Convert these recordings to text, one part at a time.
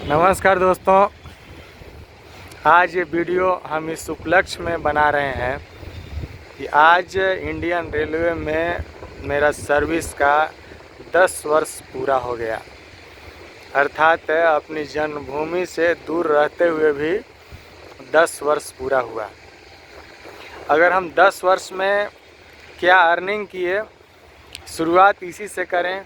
नमस्कार दोस्तों, आज ये वीडियो हम इस उपलक्ष्य में बना रहे हैं कि आज इंडियन रेलवे में मेरा सर्विस का 10 वर्ष पूरा हो गया। अर्थात अपनी जन्मभूमि से दूर रहते हुए भी 10 वर्ष पूरा हुआ। अगर हम 10 वर्ष में क्या अर्निंग किए, शुरुआत इसी से करें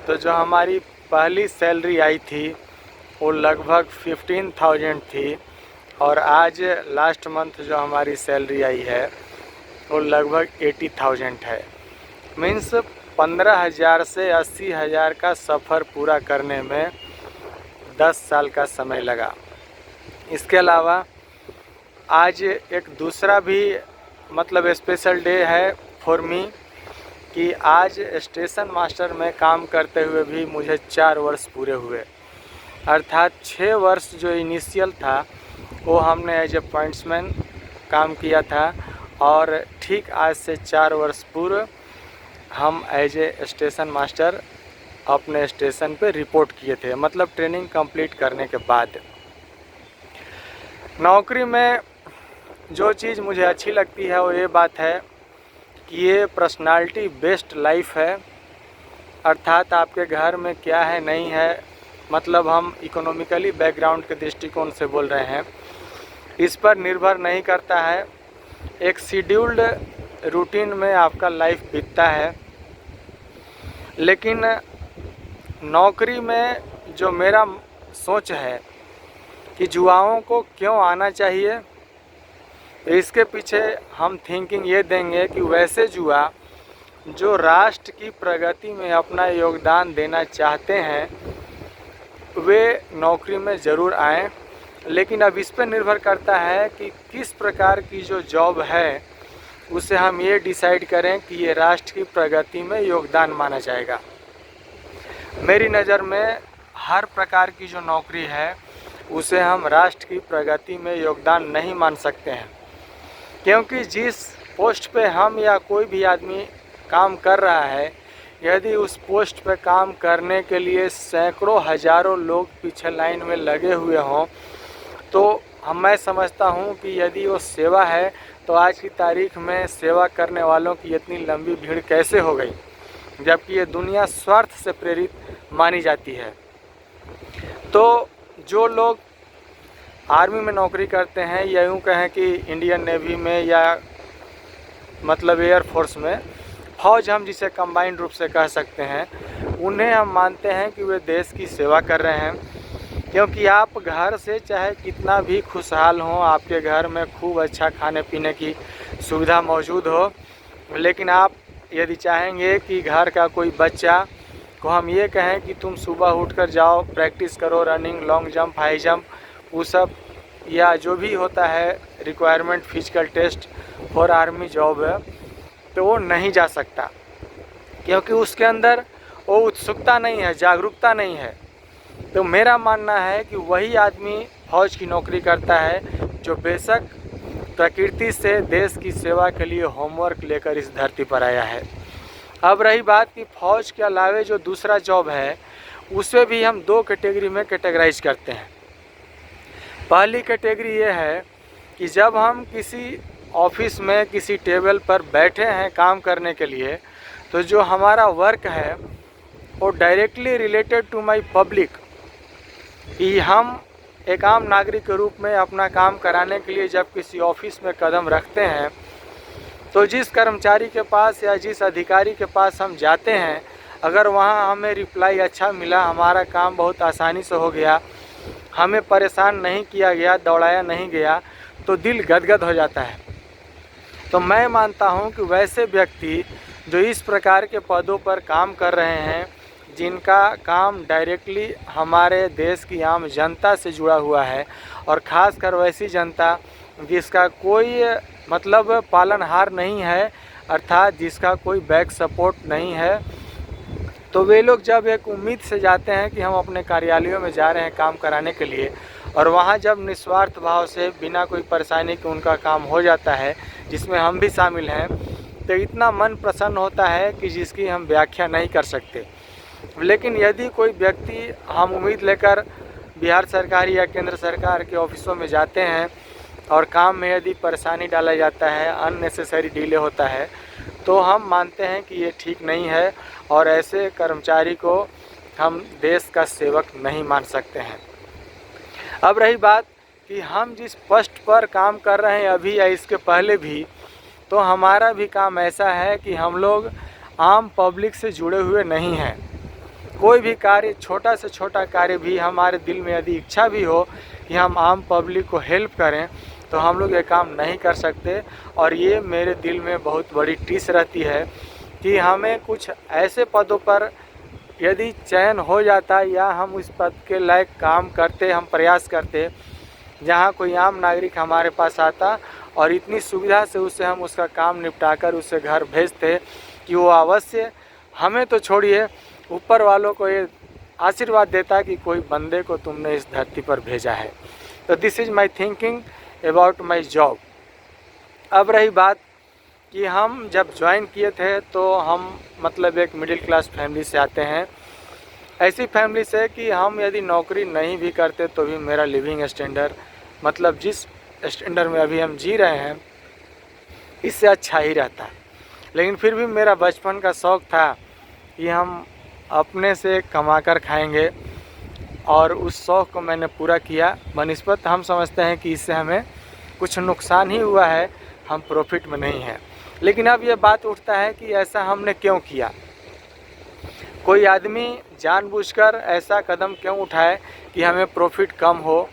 तो जो हमारी पहली सैलरी आई थी वो लगभग 15,000 थी और आज लास्ट मंथ जो हमारी सैलरी आई है वो लगभग 80,000 है। मीन्स 15,000 से 80,000 का सफ़र पूरा करने में 10 साल का समय लगा। इसके अलावा आज एक दूसरा भी स्पेशल डे है फॉर मी कि आज स्टेशन मास्टर में काम करते हुए भी मुझे 4 वर्ष पूरे हुए। अर्थात 6 वर्ष जो इनिशियल था वो हमने एज ए पॉइंट्समैन काम किया था और ठीक आज से 4 वर्ष पूर्व हम एज ए स्टेशन मास्टर अपने स्टेशन पे रिपोर्ट किए थे, मतलब ट्रेनिंग कंप्लीट करने के बाद। नौकरी में जो चीज़ मुझे अच्छी लगती है वो ये बात है कि ये पर्सनालिटी बेस्ड लाइफ है। अर्थात आपके घर में क्या है नहीं है, मतलब हम इकोनॉमिकली बैकग्राउंड के दृष्टिकोण से बोल रहे हैं, इस पर निर्भर नहीं करता है। एक शेड्यूल्ड रूटीन में आपका लाइफ बीतता है। लेकिन नौकरी में जो मेरा सोच है कि युवाओं को क्यों आना चाहिए, इसके पीछे हम थिंकिंग ये देंगे कि वैसे युवा जो राष्ट्र की प्रगति में अपना योगदान देना चाहते हैं वे नौकरी में ज़रूर आएँ। लेकिन अब इस पर निर्भर करता है कि किस प्रकार की जो जॉब है उसे हम ये डिसाइड करें कि ये राष्ट्र की प्रगति में योगदान माना जाएगा। मेरी नज़र में हर प्रकार की जो नौकरी है उसे हम राष्ट्र की प्रगति में योगदान नहीं मान सकते हैं, क्योंकि जिस पोस्ट पे हम या कोई भी आदमी काम कर रहा है, यदि उस पोस्ट पे काम करने के लिए सैकड़ों हज़ारों लोग पीछे लाइन में लगे हुए हों तो मैं समझता हूँ कि यदि वो सेवा है तो आज की तारीख में सेवा करने वालों की इतनी लंबी भीड़ कैसे हो गई, जबकि ये दुनिया स्वार्थ से प्रेरित मानी जाती है। तो जो लोग आर्मी में नौकरी करते हैं या यूँ कहें कि इंडियन नेवी में या एयरफोर्स में, फौज हम जिसे कंबाइंड रूप से कह सकते हैं, उन्हें हम मानते हैं कि वे देश की सेवा कर रहे हैं। क्योंकि आप घर से चाहे कितना भी खुशहाल हो, आपके घर में खूब अच्छा खाने पीने की सुविधा मौजूद हो, लेकिन आप यदि चाहेंगे कि घर का कोई बच्चा को हम ये कहें कि तुम सुबह उठकर जाओ प्रैक्टिस करो, running, long jump, high jump, वो सब या जो भी होता है requirement physical test for army job है, तो वो नहीं जा सकता, क्योंकि उसके अंदर वो उत्सुकता नहीं है, जागरूकता नहीं है। तो मेरा मानना है कि वही आदमी फौज की नौकरी करता है जो बेशक प्रकृति से देश की सेवा के लिए होमवर्क लेकर इस धरती पर आया है। अब रही बात कि फौज के अलावे जो दूसरा जॉब है उसे भी हम 2 कैटेगरी में कैटेगराइज करते हैं। पहली कैटेगरी ये है कि जब हम किसी ऑफिस में किसी टेबल पर बैठे हैं काम करने के लिए, तो जो हमारा वर्क है वो directly related to my public, कि हम एक आम नागरिक के रूप में अपना काम कराने के लिए जब किसी ऑफिस में कदम रखते हैं तो जिस कर्मचारी के पास या जिस अधिकारी के पास हम जाते हैं, अगर वहाँ हमें रिप्लाई अच्छा मिला, हमारा काम बहुत आसानी से हो गया, हमें परेशान नहीं किया गया, दौड़ाया नहीं गया, तो दिल गदगद हो जाता है। तो मैं मानता हूँ कि वैसे व्यक्ति जो इस प्रकार के पदों पर काम कर रहे हैं, जिनका काम डायरेक्टली हमारे देश की आम जनता से जुड़ा हुआ है और ख़ासकर वैसी जनता जिसका कोई पालनहार नहीं है, अर्थात जिसका कोई बैक सपोर्ट नहीं है, तो वे लोग जब एक उम्मीद से जाते हैं कि हम अपने कार्यालयों में जा रहे हैं काम कराने के लिए, और वहाँ जब निस्वार्थ भाव से बिना कोई परेशानी के उनका काम हो जाता है, जिसमें हम भी शामिल हैं, तो इतना मन प्रसन्न होता है कि जिसकी हम व्याख्या नहीं कर सकते। लेकिन यदि कोई व्यक्ति हम उम्मीद लेकर बिहार सरकार या केंद्र सरकार के ऑफिसों में जाते हैं और काम में यदि परेशानी डाला जाता है, अननेसेसरी डिले होता है, तो हम मानते हैं कि ये ठीक नहीं है और ऐसे कर्मचारी को हम देश का सेवक नहीं मान सकते हैं। अब रही बात कि हम जिस पोस्ट पर काम कर रहे हैं अभी या इसके पहले भी, तो हमारा भी काम ऐसा है कि हम लोग आम पब्लिक से जुड़े हुए नहीं हैं। कोई भी कार्य, छोटा से छोटा कार्य भी हमारे दिल में यदि इच्छा भी हो कि हम आम पब्लिक को हेल्प करें, तो हम लोग ये काम नहीं कर सकते। और ये मेरे दिल में बहुत बड़ी टीस रहती है कि हमें कुछ ऐसे पदों पर यदि चयन हो जाता या हम उस पद के लायक काम करते, हम प्रयास करते, जहाँ कोई आम नागरिक हमारे पास आता और इतनी सुविधा से उससे हम उसका काम निपटाकर उसे घर भेजते कि वो अवश्य, हमें तो छोड़िए, ऊपर वालों को ये आशीर्वाद देता कि कोई बंदे को तुमने इस धरती पर भेजा है। तो this is my thinking about my job. अब रही बात कि हम जब ज्वाइन किए थे तो हम मतलब एक मिडिल क्लास फैमिली से आते हैं, ऐसी फैमिली से कि हम यदि नौकरी नहीं भी करते तो भी मेरा लिविंग स्टैंडर्ड, मतलब जिस स्टैंडर्ड में अभी हम जी रहे हैं, इससे अच्छा ही रहता। लेकिन फिर भी मेरा बचपन का शौक़ था कि हम अपने से कमा कर खाएँगे और उस शौक़ को मैंने पूरा किया। बनिस्बत हम समझते हैं कि इससे हमें कुछ नुकसान ही हुआ है, हम प्रॉफिट में नहीं हैं। लेकिन अब ये बात उठता है कि ऐसा हमने क्यों किया। कोई आदमी जानबूझकर ऐसा कदम क्यों उठाए कि हमें प्रॉफिट कम हो,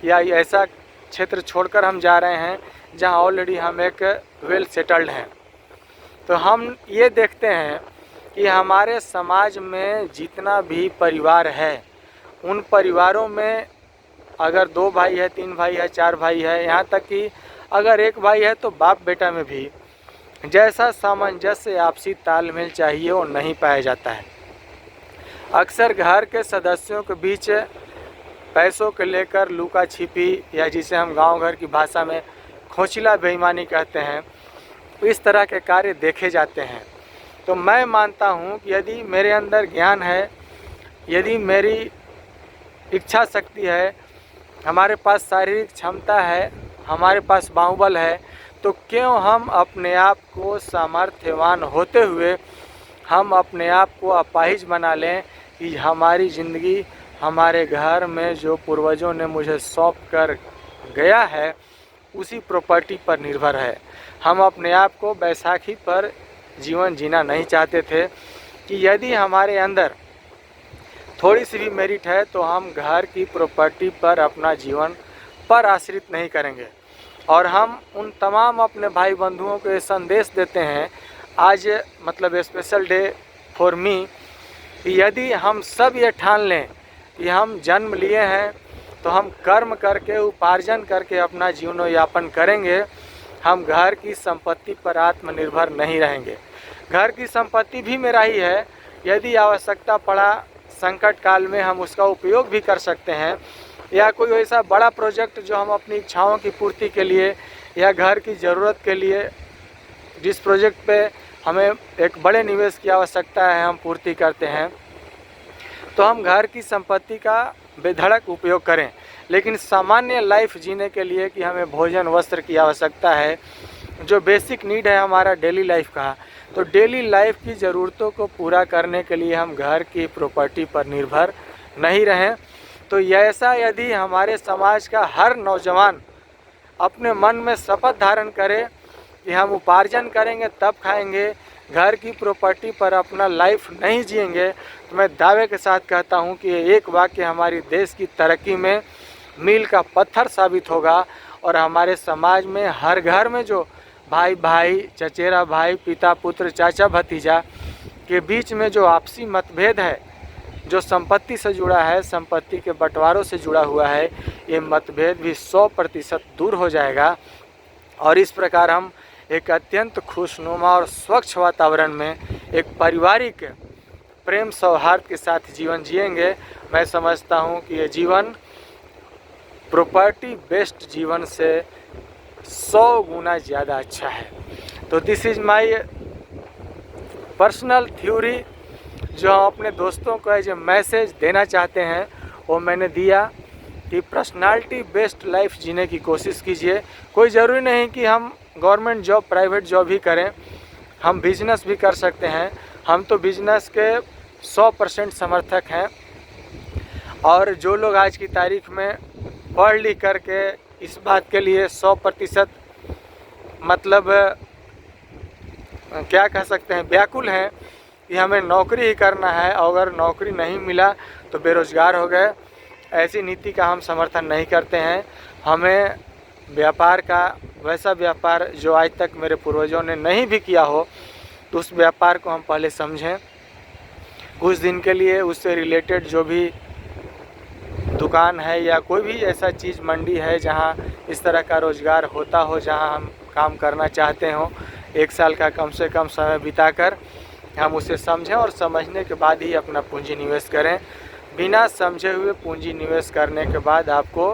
या ऐसा क्षेत्र छोड़कर हम जा रहे हैं जहां ऑलरेडी हम एक वेल सेटल्ड हैं। तो हम ये देखते हैं कि हमारे समाज में जितना भी परिवार है, उन परिवारों में अगर 2 भाई है, 3 भाई है, 4 भाई है, यहाँ तक कि अगर एक भाई है तो बाप बेटा में भी जैसा सामंजस्य, आपसी तालमेल चाहिए वो नहीं पाया जाता है। अक्सर घर के सदस्यों के बीच पैसों को लेकर लुका छिपी, या जिसे हम गांव घर की भाषा में खोचला बेईमानी कहते हैं, इस तरह के कार्य देखे जाते हैं। तो मैं मानता हूं कि यदि मेरे अंदर ज्ञान है, यदि मेरी इच्छा शक्ति है, हमारे पास शारीरिक क्षमता है, हमारे पास बाहुबल है, तो क्यों हम अपने आप को सामर्थ्यवान होते हुए हम अपने आप को अपाहिज बना लें कि हमारी ज़िंदगी हमारे घर में जो पूर्वजों ने मुझे सौंप कर गया है उसी प्रॉपर्टी पर निर्भर है। हम अपने आप को बैसाखी पर जीवन जीना नहीं चाहते थे कि यदि हमारे अंदर थोड़ी सी भी मेरिट है तो हम घर की प्रॉपर्टी पर अपना जीवन पर आश्रित नहीं करेंगे। और हम उन तमाम अपने भाई बंधुओं को ये संदेश देते हैं आज, मतलब स्पेशल डे फॉर मी, कि यदि हम सब ये ठान लें कि हम जन्म लिए हैं तो हम कर्म करके, उपार्जन करके अपना जीवनोयापन करेंगे, हम घर की संपत्ति पर आत्मनिर्भर नहीं रहेंगे। घर की संपत्ति भी मेरा ही है, यदि आवश्यकता पड़ा संकट काल में हम उसका उपयोग भी कर सकते हैं, या कोई ऐसा बड़ा प्रोजेक्ट जो हम अपनी इच्छाओं की पूर्ति के लिए या घर की ज़रूरत के लिए, जिस प्रोजेक्ट पे हमें एक बड़े निवेश की आवश्यकता है, हम पूर्ति करते हैं, तो हम घर की संपत्ति का बेधड़क उपयोग करें। लेकिन सामान्य लाइफ जीने के लिए कि हमें भोजन वस्त्र की आवश्यकता है, जो बेसिक नीड है हमारा डेली लाइफ का, तो डेली लाइफ की ज़रूरतों को पूरा करने के लिए हम घर की प्रॉपर्टी पर निर्भर नहीं रहें। तो ऐसा यदि हमारे समाज का हर नौजवान अपने मन में शपथ धारण करे कि हम उपार्जन करेंगे तब खाएंगे, घर की प्रॉपर्टी पर अपना लाइफ नहीं जिएंगे, तो मैं दावे के साथ कहता हूं कि एक वाक्य हमारी देश की तरक्की में मील का पत्थर साबित होगा। और हमारे समाज में हर घर में जो भाई भाई, चचेरा भाई, पिता पुत्र, चाचा भतीजा के बीच में जो आपसी मतभेद है, जो संपत्ति से जुड़ा है, संपत्ति के बंटवारों से जुड़ा हुआ है, ये मतभेद भी 100% दूर हो जाएगा। और इस प्रकार हम एक अत्यंत खुशनुमा और स्वच्छ वातावरण में एक पारिवारिक प्रेम सौहार्द के साथ जीवन जिएंगे। मैं समझता हूँ कि ये जीवन प्रॉपर्टी बेस्ड जीवन से 100 गुना ज़्यादा अच्छा है। तो this is my personal theory, जो हम अपने दोस्तों को एज ए मैसेज देना चाहते हैं वो मैंने दिया। कि पर्सनालिटी बेस्ड लाइफ जीने की कोशिश कीजिए। कोई ज़रूरी नहीं कि हम गवर्नमेंट जॉब, प्राइवेट जॉब ही करें, हम बिजनेस भी कर सकते हैं। हम तो बिजनेस के 100% समर्थक हैं। और जो लोग आज की तारीख में पढ़ लिख करके इस बात के लिए 100% मतलब क्या कह सकते हैं, व्याकुल हैं कि हमें नौकरी ही करना है, और अगर नौकरी नहीं मिला तो बेरोज़गार हो गए, ऐसी नीति का हम समर्थन नहीं करते हैं। हमें व्यापार का, वैसा व्यापार जो आज तक मेरे पूर्वजों ने नहीं भी किया हो, तो उस व्यापार को हम पहले समझें। कुछ दिन के लिए उससे रिलेटेड जो भी दुकान है या कोई भी ऐसा चीज़ मंडी है जहां इस तरह का रोज़गार होता हो, जहां हम काम करना चाहते हों, 1 साल का कम से कम समय बिताकर हम उसे समझें और समझने के बाद ही अपना पूंजी निवेश करें। बिना समझे हुए पूंजी निवेश करने के बाद आपको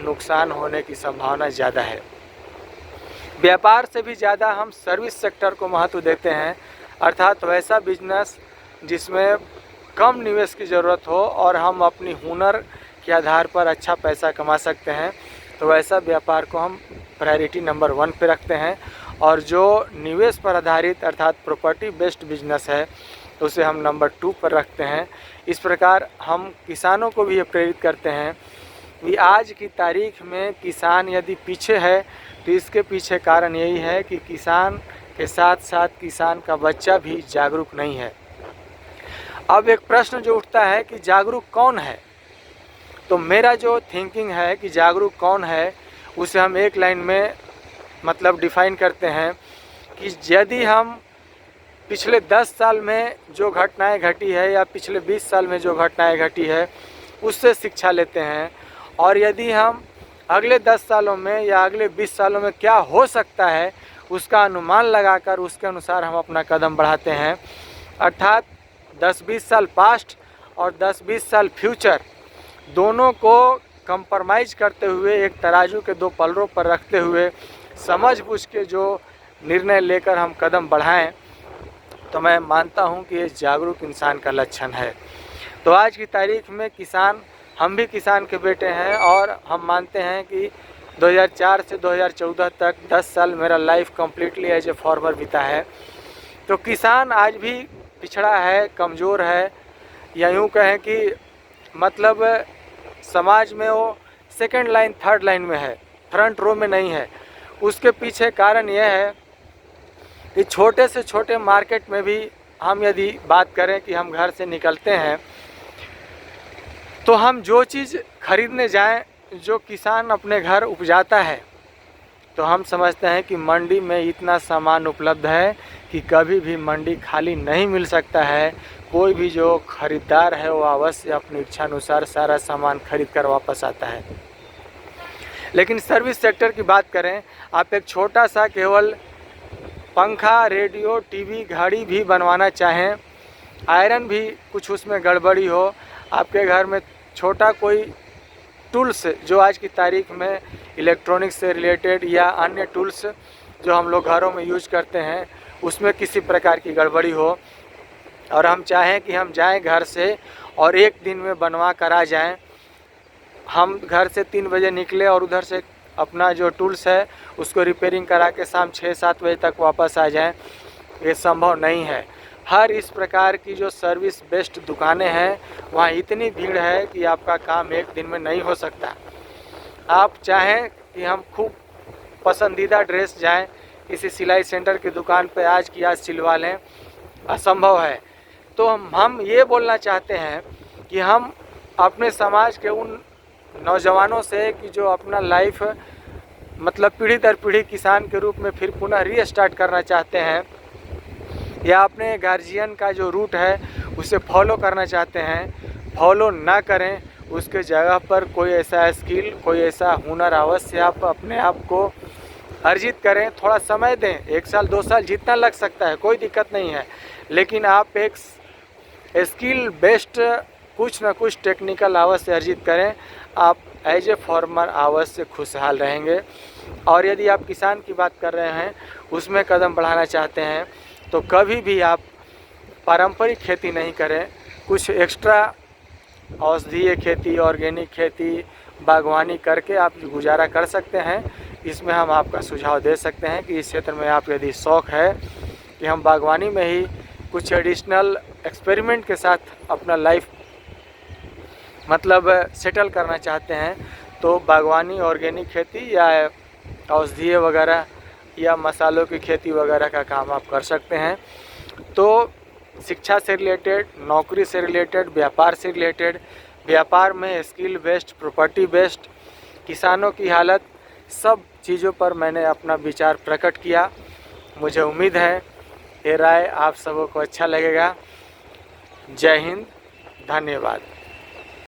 नुकसान होने की संभावना ज़्यादा है। व्यापार से भी ज़्यादा हम सर्विस सेक्टर को महत्व देते हैं, अर्थात वैसा बिजनेस जिसमें कम निवेश की ज़रूरत हो और हम अपनी हुनर के आधार पर अच्छा पैसा कमा सकते हैं, तो वैसा व्यापार को हम प्रायोरिटी नंबर 1 पे रखते हैं। और जो निवेश पर आधारित अर्थात प्रॉपर्टी बेस्ड बिजनेस है, उसे हम नंबर 2 पर रखते हैं। इस प्रकार हम किसानों को भी ये प्रेरित करते हैं कि आज की तारीख में किसान यदि पीछे है, तो इसके पीछे कारण यही है कि किसान के साथ साथ किसान का बच्चा भी जागरूक नहीं है। अब एक प्रश्न जो उठता है कि जागरूक कौन है, तो मेरा जो थिंकिंग है कि जागरूक कौन है, उसे हम एक लाइन में मतलब डिफ़ाइन करते हैं कि यदि हम पिछले 10 साल में जो घटनाएं घटी है या पिछले 20 साल में जो घटनाएं घटी है उससे शिक्षा लेते हैं, और यदि हम अगले 10 सालों में या अगले 20 सालों में क्या हो सकता है उसका अनुमान लगाकर उसके अनुसार हम अपना कदम बढ़ाते हैं, अर्थात 10-20 साल पास्ट और 10-20 साल फ्यूचर दोनों को कंप्रोमाइज़ करते हुए एक तराजू के 2 पल्लों पर रखते हुए समझ बूझ के जो निर्णय लेकर हम कदम बढ़ाएं, तो मैं मानता हूं कि ये जागरूक इंसान का लक्षण है। तो आज की तारीख में किसान, हम भी किसान के बेटे हैं और हम मानते हैं कि 2004 से 2014 तक 10 साल मेरा life completely as a farmer बीता है। तो किसान आज भी पिछड़ा है, कमज़ोर है, या यूँ कहें कि मतलब समाज में वो सेकंड लाइन, थर्ड लाइन में है, फ्रंट रो में नहीं है। उसके पीछे कारण यह है कि छोटे से छोटे मार्केट में भी हम यदि बात करें कि हम घर से निकलते हैं, तो हम जो चीज़ खरीदने जाएं जो किसान अपने घर उपजाता है, तो हम समझते हैं कि मंडी में इतना सामान उपलब्ध है कि कभी भी मंडी खाली नहीं मिल सकता है। कोई भी जो ख़रीदार है वो अवश्य अपनी इच्छानुसार सारा सामान खरीद कर वापस आता है। लेकिन सर्विस सेक्टर की बात करें, आप एक छोटा सा केवल पंखा, रेडियो, टीवी, घड़ी भी बनवाना चाहें, आयरन भी कुछ उसमें गड़बड़ी हो, आपके घर में छोटा कोई टूल्स जो आज की तारीख में इलेक्ट्रॉनिक्स से रिलेटेड या अन्य टूल्स जो हम लोग घरों में यूज करते हैं, उसमें किसी प्रकार की गड़बड़ी हो और हम चाहें कि हम जाएं घर से और एक दिन में बनवा कर आ जाएं, हम घर से 3 बजे निकले और उधर से अपना जो टूल्स है उसको रिपेयरिंग करा के शाम 6-7 बजे तक वापस आ जाएं, ये संभव नहीं है। हर इस प्रकार की जो सर्विस बेस्ड दुकानें हैं, वहाँ इतनी भीड़ है कि आपका काम एक दिन में नहीं हो सकता। आप चाहें कि हम खूब पसंदीदा ड्रेस जाएं किसी सिलाई सेंटर की दुकान पर आज की आज सिलवा लें, असंभव है। तो हम ये बोलना चाहते हैं कि हम अपने समाज के उन नौजवानों से कि जो अपना लाइफ मतलब पीढ़ी दर पीढ़ी किसान के रूप में फिर पुनः रीस्टार्ट करना चाहते हैं, या अपने गार्जियन का जो रूट है उसे फॉलो करना चाहते हैं, फॉलो ना करें। उसके जगह पर कोई ऐसा स्किल, कोई ऐसा हुनर अवश्य आप अपने आप को अर्जित करें। थोड़ा समय दें, 1 साल 2 साल जितना लग सकता है, कोई दिक्कत नहीं है, लेकिन आप एक स्किल बेस्ड कुछ ना कुछ टेक्निकल अवश्य अर्जित करें। आप एज ए फार्मर अवश्य खुशहाल रहेंगे। और यदि आप किसान की बात कर रहे हैं, उसमें कदम बढ़ाना चाहते हैं, तो कभी भी आप पारंपरिक खेती नहीं करें, कुछ एक्स्ट्रा औषधीय खेती, ऑर्गेनिक खेती, बागवानी करके आप गुजारा कर सकते हैं। इसमें हम आपका सुझाव दे सकते हैं कि इस क्षेत्र में आप यदि शौक़ है कि हम बागवानी में ही कुछ एडिशनल एक्सपेरिमेंट के साथ अपना लाइफ मतलब सेटल करना चाहते हैं, तो बागवानी, ऑर्गेनिक खेती या औषधीय वगैरह या मसालों की खेती वगैरह का काम आप कर सकते हैं। तो शिक्षा से रिलेटेड, नौकरी से रिलेटेड, व्यापार से रिलेटेड, व्यापार में स्किल बेस्ड, प्रॉपर्टी बेस्ड, किसानों की हालत, सब चीज़ों पर मैंने अपना विचार प्रकट किया। मुझे उम्मीद है ये राय आप सबों को अच्छा लगेगा। जय हिंद, धन्यवाद।